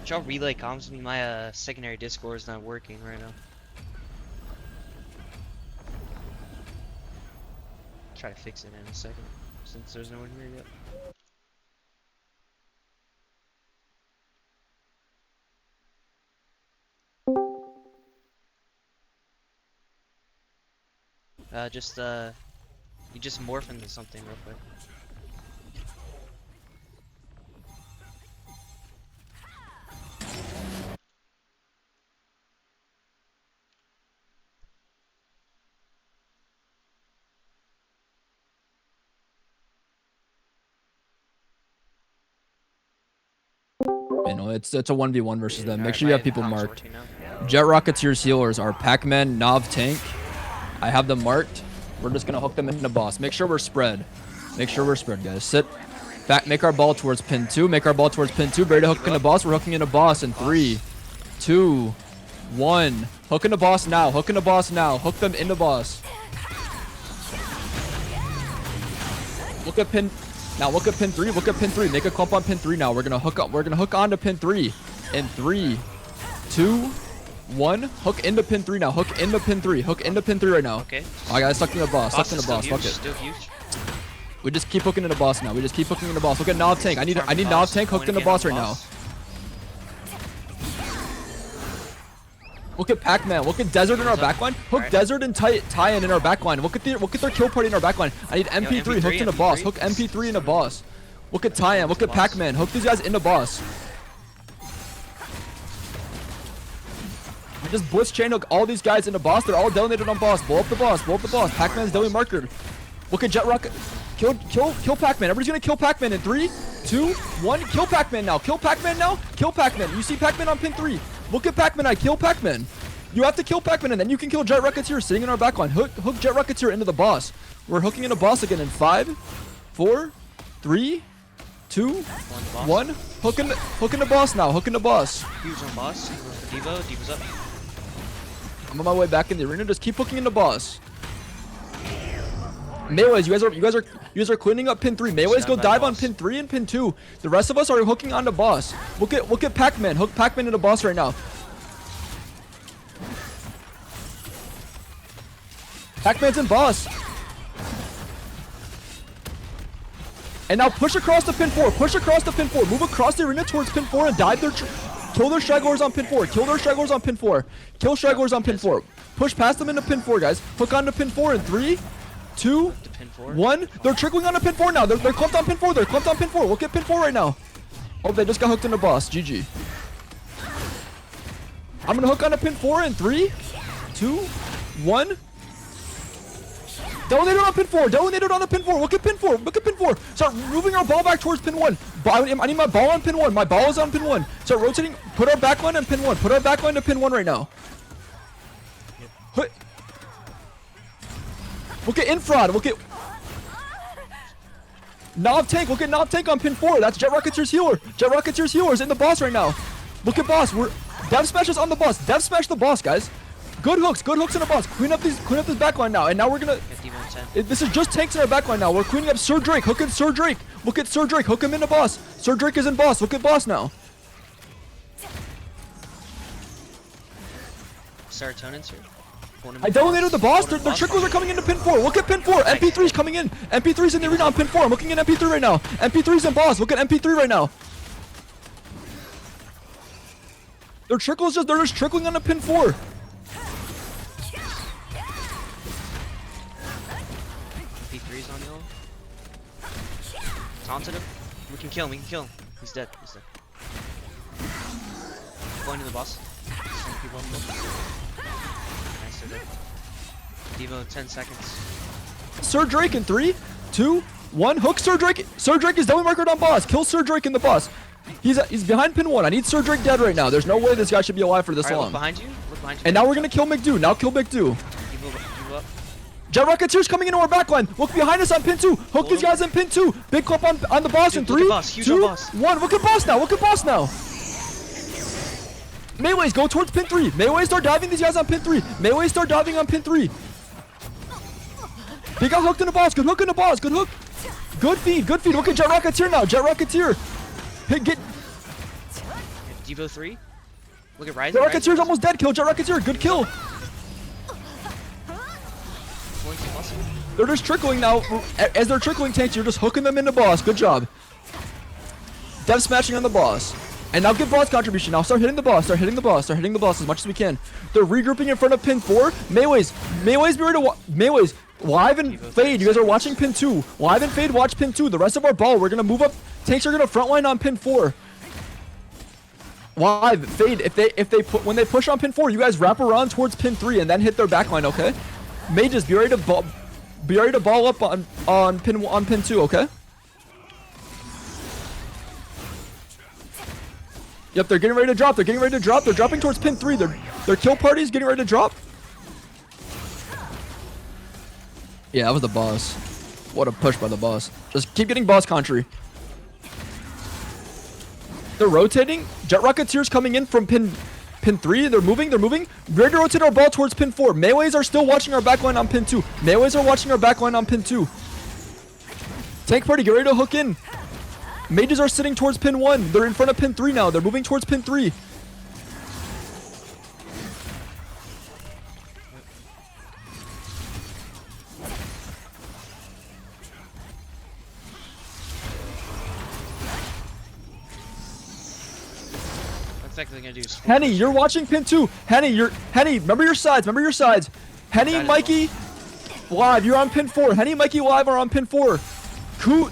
Y'all relay comms with me? My secondary Discord is not working right now. Try to fix it in a second, since there's no one here yet. You just morph into something real quick. You know, it's a 1v1 versus them. Make sure you have people marked. Jet Rocketeers healers are Pac-Man, Nov Tank. I have them marked. We're just gonna hook them into boss. Make sure we're spread. Make sure we're spread, guys. Sit back. Make our ball towards pin 2. Make our ball towards pin 2. Ready to hook into boss. We're hooking into boss in 3, 2, 1. Hook into boss now. Hook into boss now. Hook them into boss. Look at pin. Now look at pin 3. Look at pin 3. Make a clump on pin 3 now. We're gonna hook up. We're gonna hook onto pin 3 in 3, 2, 1. Hook into pin 3 now. Hook into pin 3. Hook into pin 3 right now. Okay. I got stuck in the boss. Stuck in the boss. Fuck it. Still huge. We just keep hooking into boss now. We just keep hooking into boss. Look at Nov Tank. I need Nov Tank hooked into boss right now. Look at Pac-Man. Look at Desert in our backline. Hook Desert and Tie-In in our backline. Look at their kill party in our backline. I need MP3 hooked into boss. Hook MP3 into boss. Look at Tie-In. Look at Pac-Man. Hook these guys into boss. We just blitz chain hook all these guys into boss. They're all detonated on boss. Blow up the boss. Blow up the boss. Pac-Man's deadly marker. Look at Jet Rocket. Kill Pac-Man. Everybody's gonna kill Pac-Man in 3, 2, 1. Kill Pac-Man now. Kill Pac-Man now. Kill Pac-Man. You see Pac-Man on pin 3. Look at Pac-Man. I kill Pac-Man. You have to kill Pac-Man and then you can kill Jet Rocketeer sitting in our backline. Hook Jet Rocketeer into the boss. We're hooking into boss again in 5, 4, 3, 2, 1. Hook into boss now. Hook into boss. Huge on boss. Devo's up. I'm on my way back in the arena. Just keep hooking into boss. Melees, you guys are cleaning up pin 3. Melees, go dive on pin 3 and pin 2. The rest of us are hooking onto boss. Look at Pac-Man. Hook Pac-Man into boss right now. Pac-Man's in boss. And now push across the pin 4. Push across the pin 4. Move across the arena towards pin 4 and dive their. Kill their stragglers on pin 4. Kill their stragglers on pin 4. Kill stragglers on pin 4. Push past them into pin 4, guys. Hook onto pin 4 in 3, 2, 1. They're trickling on to pin 4 now. They're clumped on pin 4. They're clumped on pin 4. Look at pin 4 right now. Oh, they just got hooked into boss. GG. I'm gonna hook on to pin 4 in 3, 2, 1. Detonated on pin 4. Detonated on the pin 4. Look at pin 4. Look at pin 4. Start moving our ball back towards pin 1. I need my ball on pin 1. My ball is on pin 1. Start rotating. Put our backline on pin 1. Put our backline to pin 1 right now. Look at Infrared. Look at Nov Tank. Look at Nov Tank on pin 4. That's Jet Rocketeer's healer. Jet Rocketeer's healer is in the boss right now. Look at boss. We're Dev Smash is on the boss. Dev Smash the boss, guys. Good hooks in the boss. Clean up this backline now. And now we're gonna. This is just tanks in our backline now. We're cleaning up Sir Drake. Hook in Sir Drake. Look at Sir Drake. Hook him into boss. Sir Drake is in boss. Look at boss now. Serotonin's here. I detonated the boss. Their trickles are coming into pin 4. Look at pin 4. MP3's coming in. MP3's in the arena on pin 4. I'm looking at MP3 right now. MP3's in boss. Look at MP3 right now. They're just trickling onto pin 4. MP3's on you. Taunted him. We can kill him. He's dead. Going to the boss. People up there. Nice, they're dead. Devo, 10 seconds. Sir Drake in 3, 2, 1. Hook Sir Drake. Sir Drake is deadly markered on boss. Kill Sir Drake in the boss. He's behind pin 1. I need Sir Drake dead right now. There's no way this guy should be alive for this long. Look behind you. And now we're gonna kill McDo. Now kill McDo. Devo up. Jet Rocketeer's coming into our backline. Look behind us on pin 2. Hook these guys in pin 2. Big clump on the boss in 3, 2, 1. Look at boss now. Melees, go towards pin 3. Melees, start diving these guys on pin 3. Melees, start diving on pin 3. They got hooked in the boss. Good hook in the boss. Good hook. Good feed. Look at Jet Rocketeer now. Jet Rocketeer. Hey, get. Devo 3. Look at Ryzen. Jet Rocketeer's almost dead. Kill Jet Rocketeer. Good kill. They're just trickling now. As they're trickling tanks, you're just hooking them into boss. Good job. Dev smashing on the boss. And now get boss contribution. Now start hitting the boss. Start hitting the boss. Start hitting the boss as much as we can. They're regrouping in front of pin 4. Mayways be ready to Mayways. Live and Fade. You guys are watching pin 2. Live and Fade watch pin 2. The rest of our ball, we're gonna move up. Tanks are gonna frontline on pin 4. Live, Fade. When they push on pin 4, you guys wrap around towards pin 3 and then hit their backline. Okay. Mages, be ready to ball up on pin 2. Okay. Yep, they're getting ready to drop. They're getting ready to drop. They're dropping towards pin 3. Their kill party's getting ready to drop. Yeah, that was the boss. What a push by the boss. Just keep getting boss country. They're rotating. Jet Rocketeer's coming in from pin 3. They're moving. Ready to rotate our ball towards pin 4. Melees are still watching our backline on pin 2. Melees are watching our backline on pin 2. Tank party, get ready to hook in. Mages are sitting towards pin 1. They're in front of pin 3 now. They're moving towards pin 3. Henny, you're watching pin 2. Henny, remember your sides. Henny, Mikey, live. You're on pin 4. Henny, Mikey, live are on pin 4. Coot.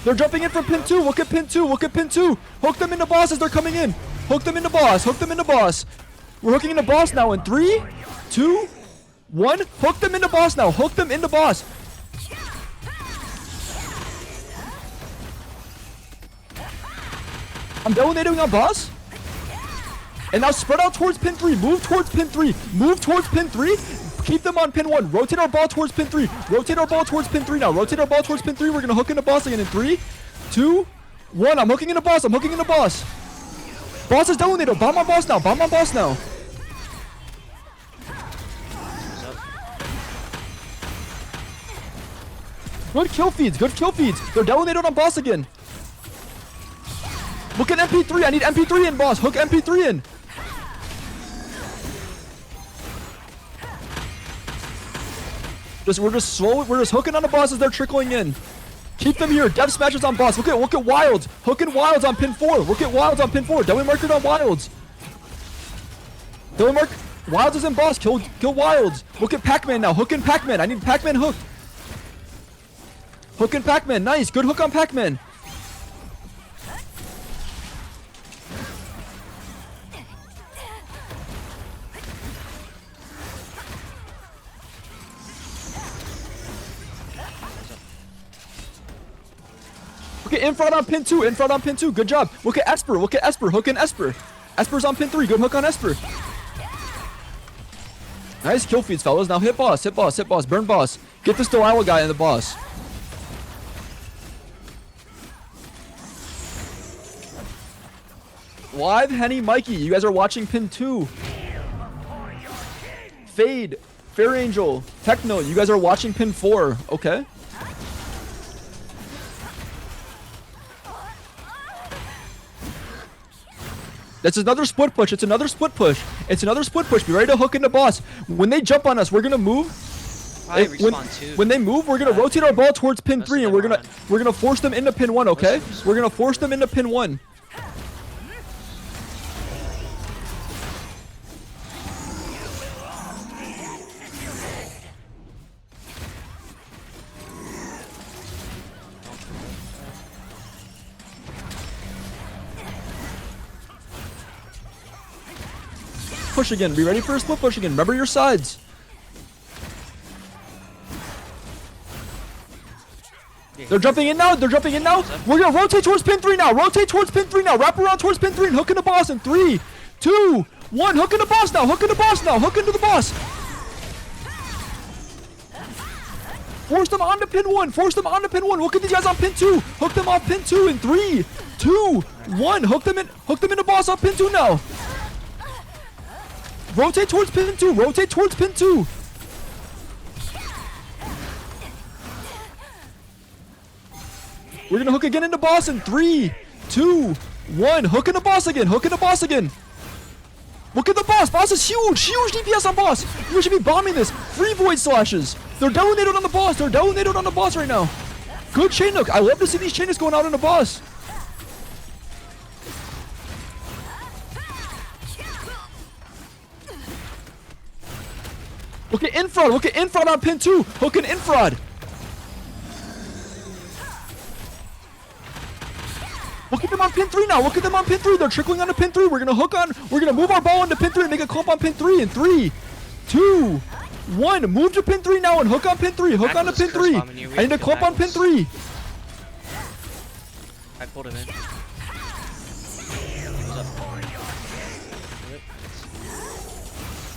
They're jumping in from pin 2. Look at pin 2. Hook them into boss as they're coming in. Hook them into boss. We're hooking into boss now in 3, 2, 1. Hook them into boss now. I'm dominating on boss. And now spread out towards pin 3. Move towards pin 3. Keep them on pin 1. Rotate our ball towards pin 3. Now. Rotate our ball towards pin 3. We're going to hook into boss again in 3, 2, 1. I'm hooking into boss. Boss is dominated. Bomb on boss now. Good kill feeds. They're dominated on boss again. Look at MP3. I need MP3 in, boss. Hook MP3 in. We're just hooking on the boss as they're trickling in. Keep them here. Dev smashes on boss. Look at Wilds. Hooking Wilds on pin 4. Dewi marker on Wilds. Wilds is in boss. Kill Wilds. Look at Pac-Man now. Hooking Pac-Man. I need Pac-Man hooked. Hooking Pac-Man. Nice. Good hook on Pac-Man. Okay, in front on pin 2. Good job. Look at Esper. Hooking Esper. Esper's on pin 3. Good hook on Esper. Nice kill feeds, fellas. Now hit boss. Burn boss. Get this Delilah guy in the boss. Live, Henny, Mikey. You guys are watching pin 2. Fade, Fair Angel, Techno. You guys are watching pin 4. Okay. That's another split push. Be ready to hook into boss. When they jump on us, we're gonna move. When they move, we're gonna rotate our ball towards pin 3, and we're gonna force them into pin 1. Okay? We're gonna force them into pin 1. Push again. Be ready for a split push again. Remember your sides. They're jumping in now. We're gonna rotate towards pin 3 now. Wrap around towards pin 3 and hook into boss in 3, 2, 1. Hook into boss now. Hook into the boss. Force them onto pin 1. Look at these guys on pin 2. Hook them off pin 2 in 3, 2, 1. Hook them into boss off pin 2 now. Rotate towards pin 2. We're gonna hook again into boss in 3, 2, 1. Hook in the boss again. Hook in the boss again. Look at the boss. Boss is huge. Huge DPS on boss. You should be bombing this. Free void slashes. They're detonated on the boss. They're detonated on the boss right now. Good chain hook. I love to see these chain hooks going out on the boss. Look at infrared. Look at infrared on pin 2. Hook in infrared. Look at them on pin 3 now. Look at them on pin 3. They're trickling onto pin 3. We're gonna hook on. We're gonna move our ball into pin 3 and make a clump on pin 3 in 3, 2, 1. Move to pin 3 now and hook on pin 3. Hook onto pin 3. I need a clump on pin 3. I pulled him in.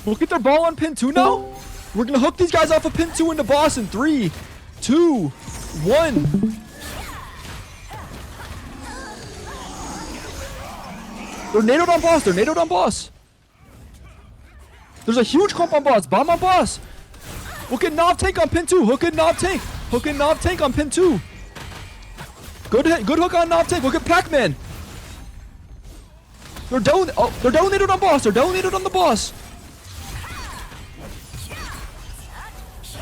Look at their ball on pin 2 now. We're gonna hook these guys off of pin 2 into boss in 3, 2, 1. They're nadoed on boss. They're nadoed on boss. There's a huge clump on boss. Bomb on boss. Look at Knob Tank on pin 2. Hook at Knob Tank. Hook at Knob Tank on pin 2. Good hook on Knob Tank. Look at Pac-Man. They're donated on boss. They're donated on the boss.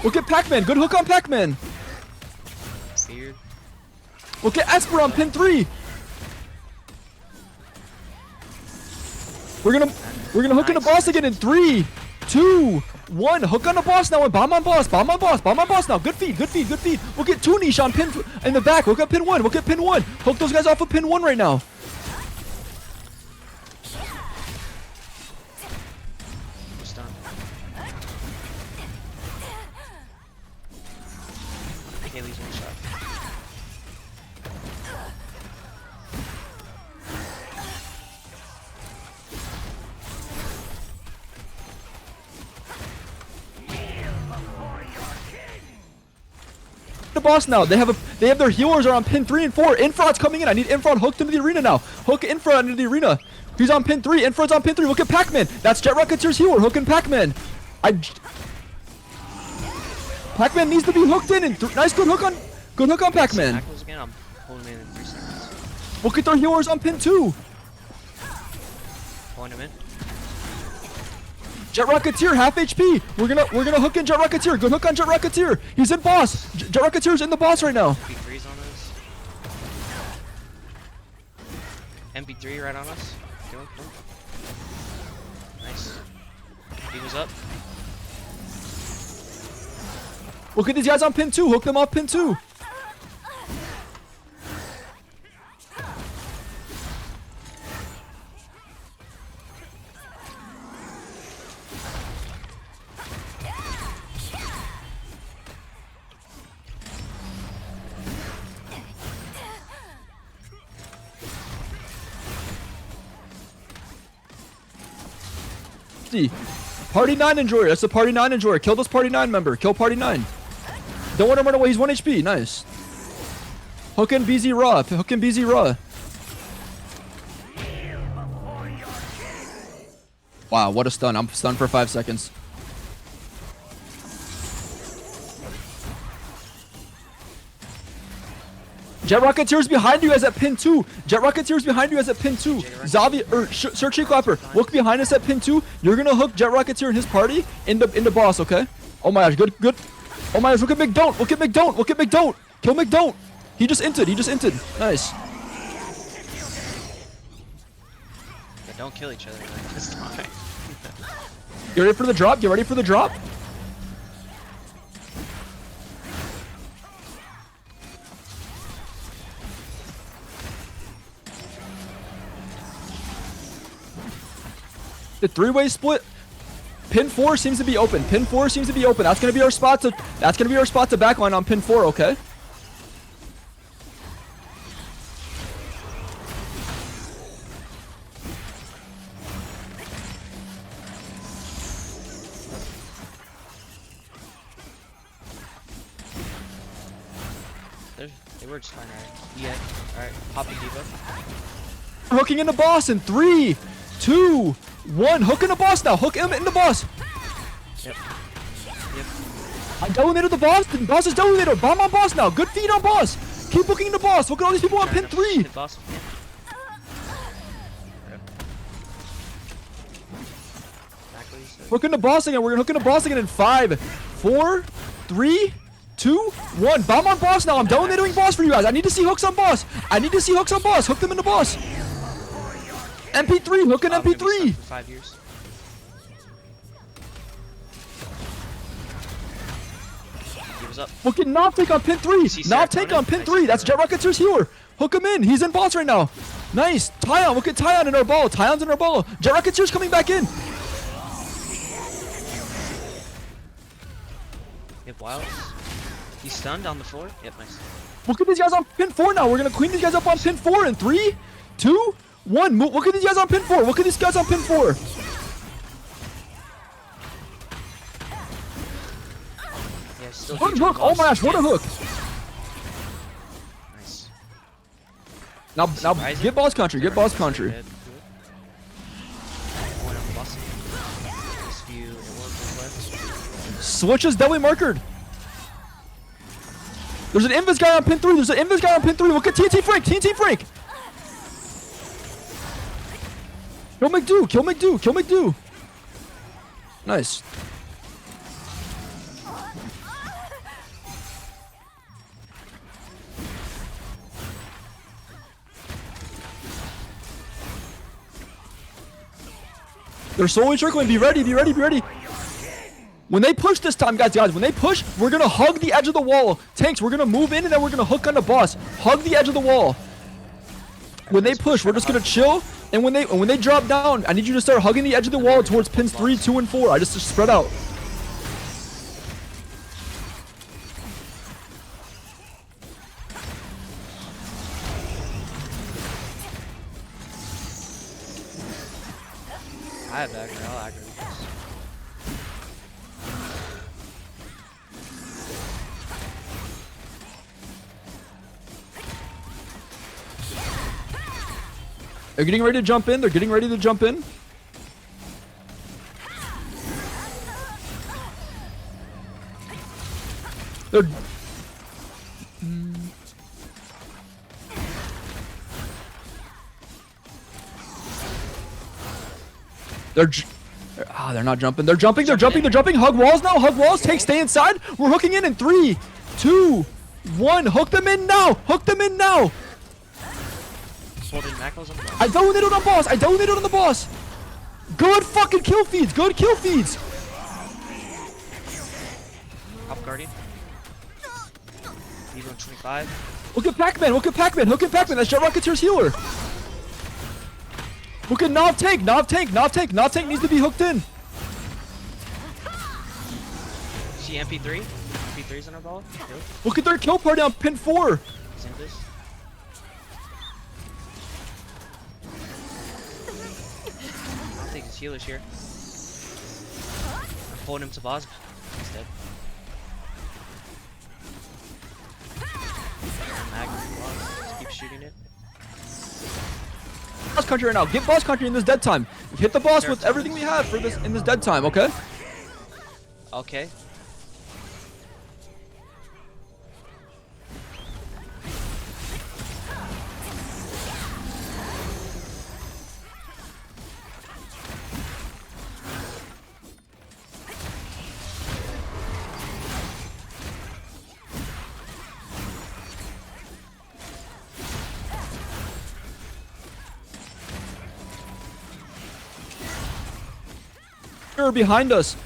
Look at Pac-Man. Good hook on Pac-Man. Weird. Look at Esper on pin 3. We're gonna hook on the boss again in 3, 2, 1. Hook on the boss now and bomb on boss. Bomb on boss. Bomb on boss now. Good feed. Good feed. Good feed. Look at Toonish on pin in the back. Look at pin 1. Look at pin 1. Hook those guys off of pin 1 right now. Stun. Haley's one shot. The boss now. They have their healers are on pin 3 and 4. Infrared's coming in. I need Infrared hooked into the arena now. Hook Infrared into the arena. He's on pin 3. Infrared's on pin 3. Look at Pac-Man. That's Jet Rocketeer's healer. Hooking Pac-Man. Pac-Man needs to be hooked in. And nice good hook on Pac-Man. Again, I'm pulling him in 3 seconds. Look at their healers on pin 2. Pulling him in. Jet Rocketeer, half HP. We're gonna hook in Jet Rocketeer. Good hook on Jet Rocketeer. He's in boss. Jet Rocketeer's in the boss right now. MP3's on us. MP3 right on us. Kill him. Nice. He was up. Look at these guys on pin 2. Hook them off pin 2. Party 9 enjoyer. That's the Party 9 enjoyer. Kill this Party 9 member. Kill Party 9. Don't want him to run away. He's 1 HP. Nice. Hook in BZ Raw. Hook in BZ Raw. Wow, what a stun. I'm stunned for 5 seconds. Jet Rocketeer's behind you as at pin 2. Jet Rocketeer's behind you as at pin 2. Zavi or Sir Tree Clapper, look behind us at pin 2. You're gonna hook Jet Rocketeer and his party in the boss, okay? Oh my gosh, good. Oh my gosh, look at McDon't. Look at McDon't. Look at McDon't. Kill McDon't. He just inted. Nice. Yeah, don't kill each other like this time. You ready for the drop? Get ready for the drop. The 3-way split. Pin 4 seems to be open. Pin 4 seems to be open. That's gonna be our spot to backline on pin 4, okay? They were just fine, right? Yeah. Alright, popping Diva. Hooking in the boss in 3, 2, 1. Hook in the boss now. Hook him in the boss. Yep. I dominated the boss. The boss is dominated. Bomb on boss now. Good feed on boss. Keep hooking the boss. Look at all these people on pin 3. Boss. Hooking the boss again. We're gonna hook in the boss again in 5, 4, 3, 2, 1. Bomb on boss now. I'm donating boss for you guys. I need to see hooks on boss. I need to see hooks on boss. Hook them in the boss. MP3. Hook in MP3. For 5 years. He was up. Look at Knob tank on pin 3. Knob tank on pin 3. That's Jet Rocketeer's healer. Hook him in. He's in boss right now. Nice. Tyon. Look at Tyon in our ball. Tyon's in our ball. Jet Rocketeer's coming back in. Hit wild. He's stunned on the floor. Yep, nice. Look at these guys on pin 4 now. We're gonna clean these guys up on pin 4 in 3, 2, 1. Look at these guys on pin 4. Look at these guys on pin 4. Yeah, still What a huge hook. on Oh my boss. gosh, what a hook. Nice. Now Surprising. get boss country. Get boss country. Dead. Point on the boss. This view, it worked left. Switch is deadly markered. There's an invis guy on pin 3. There's an invis guy on pin 3. Look at TNT Frank. TNT Frank. Kill McDo. Kill McDo. Kill McDo. Nice. They're slowly circling. Be ready. Be ready. Be ready. When they push this time, guys, when they push, we're gonna hug the edge of the wall. Tanks, we're gonna move in and then we're gonna hook on the boss. Hug the edge of the wall. When they push, we're just gonna chill. And when they drop down, I need you to start hugging the edge of the wall towards pins 3, 2, and 4. I just spread out. I have aggro. I'll aggro this. They're getting ready to jump in. They're getting ready to jump in. They're... They're not jumping. They're jumping. They're jumping. They're jumping. Hug walls now. Hug walls. Take. Stay inside. We're hooking in 3, 2, 1. Hook them in now. Hook them in now. Holding Mackles on the boss. I donated on boss. I donated on the boss. Good fucking kill feeds. Good kill feeds. Top Guardian. Evo 25. Look at Pac-Man. Look at Pac-Man. Hook at Pac-Man. That's Jet Rocketeer's healer. Look at Knob Tank. Knob Tank. Knob Tank. Knob Tank needs to be hooked in. See MP3? MP3's on our ball. Good. Look at their kill party on pin 4. He's in this. I don't think his healer's here. I'm pulling him to boss. He's dead. Mag boss. Just keep shooting it. Boss country right now. Get boss country in this dead time. Hit the boss with everything we have for this in this dead time, okay? Okay. They're behind us.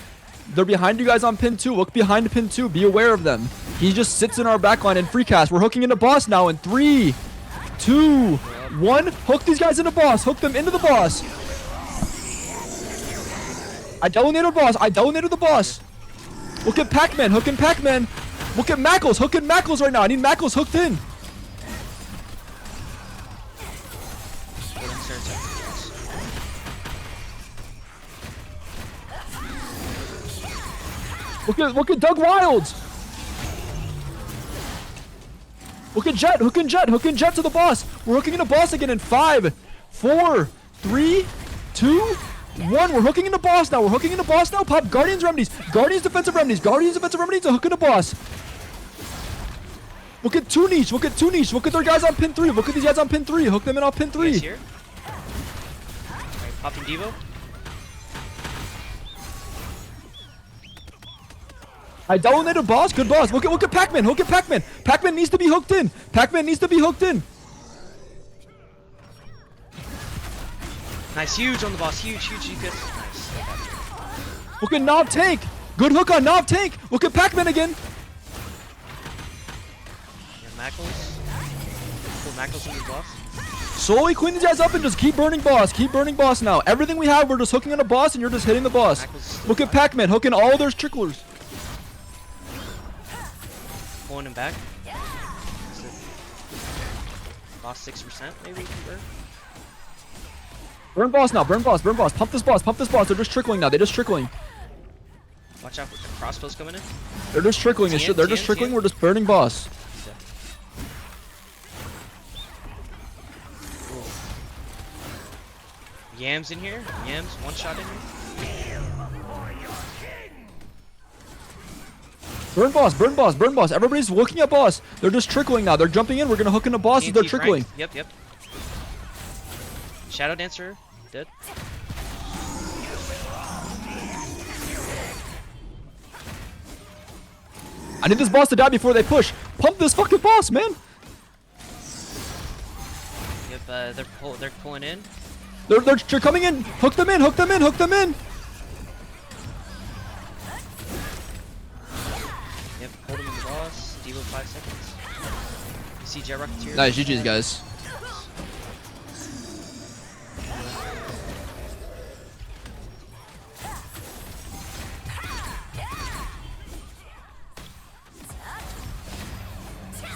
They're behind you guys on pin 2. Look behind pin 2. Be aware of them. He just sits in our backline in free cast. We're hooking into boss now in 3, 2, 1. Hook these guys into boss. Hook them into the boss. I donated boss. I donated the boss. Look at Pac-Man. Hooking Pac-Man. Look at Mackles. Hooking Mackles right now. I need Mackles hooked in. Look at Doug Wilds. Look at Jet. Hooking Jet. Hooking Jet to the boss. We're hooking into boss again in 5, 4, 3, 2, 1. We're hooking into boss now. We're hooking into boss now. Pop Guardians remedies. Guardians defensive remedies. Guardians defensive remedies to hook into boss. Look at 2 niche. Look at 2 niche. Look at their guys on pin 3. Look at these guys on pin 3. Hook them in off pin 3. Here. Alright, popping Devo. I dominated boss. Good boss. Look at Pac-Man. Look at Pac-Man. Pac-Man needs to be hooked in. Pac-Man needs to be hooked in. Nice, huge on the boss. Huge DPS. Nice. I got you. Look at Knob Tank. Good hook on Knob Tank. Look at Pac-Man again. Yeah, Mackles. Pull Mackles into the boss. Slowly clean these guys up and just keep burning boss. Keep burning boss now. Everything we have, we're just hooking on a boss and you're just hitting the boss. Look at Pac-Man hooking all their tricklers. Pulling him back. Lost 6% maybe. Burn boss now. Burn boss. Burn boss. Pump this boss. Pump this boss. They're just trickling now. They're just trickling. Watch out for the crossbows coming in. They're just trickling. They're just trickling. We're just burning boss. Yams in here. Yams, one shot in here. Burn boss, burn boss, burn boss. Everybody's looking at boss. They're just trickling now. They're jumping in. We're gonna hook into bosses. TNT They're trickling. Frank. Yep. Shadow Dancer, dead. I need this boss to die before they push. Pump this fucking boss, man. Yep, they're pulling in. They're coming in. Hook them in. Hook them in. Hook them in. Yep, hold him in the boss. Devo 5 seconds. You see Jet Rocketeer? Nice, GG's guys.